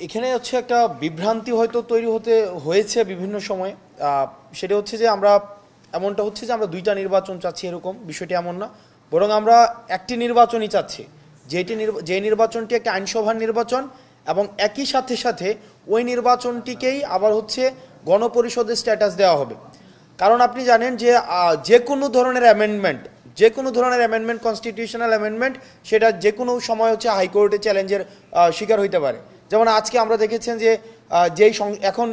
এখানে হচ্ছে একটা বিভ্রান্তি হয়তো তৈরি হয়েছে বিভিন্ন সময়ে। সেটা হচ্ছে যে এমনটা হচ্ছে যে আমরা দুইটা নির্বাচন চাচ্ছি, এরকম বিষয়টি এমন না। বরং আমরা একটি নির্বাচনই চাচ্ছি, যে নির্বাচনটি একটা আইনসভার নির্বাচন, এবং একই সাথে সাথে ওই নির্বাচনটিকেই আবার হচ্ছে গণপরিষদের স্ট্যাটাস দেওয়া হবে। কারণ আপনি জানেন যে যে কোনো ধরনের অ্যামেন্ডমেন্ট, কনস্টিটিউশনাল অ্যামেন্ডমেন্ট, সেটা যে কোনো সময় হচ্ছে হাইকোর্টে চ্যালেঞ্জের শিকার হইতে পারে। যেমন আজকে আমরা দেখেছেন যে এখন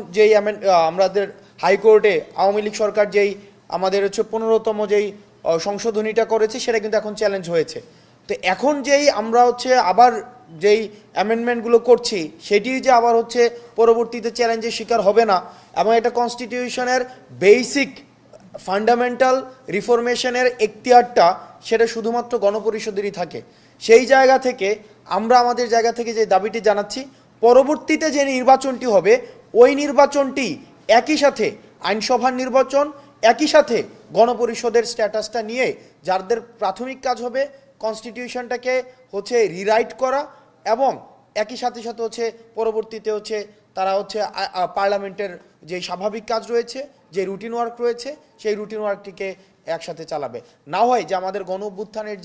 আমাদের হাইকোর্টে আওয়ামী লীগ সরকার আমাদের হচ্ছে 15তম সংশোধনীটা করেছে, সেটা কিন্তু এখন চ্যালেঞ্জ হয়েছে। তো এখন আমরা হচ্ছে আবার অ্যামেন্ডমেন্টগুলো করছি, সেটি যে আবার হচ্ছে পরবর্তীতে চ্যালেঞ্জের শিকার হবে না, এবং এটা কনস্টিটিউশনের বেসিক ফান্ডামেন্টাল রিফরমেশনের এখতিয়ারটা সেটা শুধুমাত্র গণপরিষদেরই থাকে। সেই জায়গা থেকে আমরা আমাদের জায়গা থেকে যে দাবিটি জানাচ্ছি, পরবর্তীতে যে নির্বাচনটি হবে ওই নির্বাচনটি একই সাথে আইনসভার নির্বাচন, একই সাথে গণপরিষদের স্ট্যাটাসটা নিয়ে যাদের প্রাথমিক কাজ হবে কনস্টিটিউশনটাকে হচ্ছে রিরাইট করা, এবং একই সাথে সাথে হচ্ছে পরবর্তীতে হচ্ছে তারা হচ্ছে পার্লামেন্টের যে স্বাভাবিক কাজ রয়েছে, যে রুটিন ওয়ার্ক রয়েছে, সেই রুটিন ওয়ার্কটিকে একসাথে চালাবে। না হয় যে আমাদের গণ অভ্যুত্থানের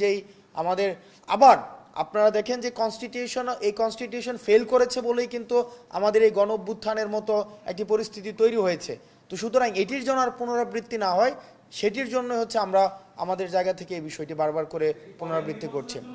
আমাদের আবার আপনারা দেখেন যে কনস্টিটিউশন ফেল করেছে বলেই কিন্তু আমাদের এই গণ অভ্যুত্থানের মতো একটি পরিস্থিতি তৈরি হয়েছে। তো সুতরাং এটির জন্য আর পুনরাবৃত্তি না হয়, সেটির জন্য হচ্ছে আমরা আমাদের জায়গা থেকে এই বিষয়টি বারবার করে পুনরাবৃত্তি করছি।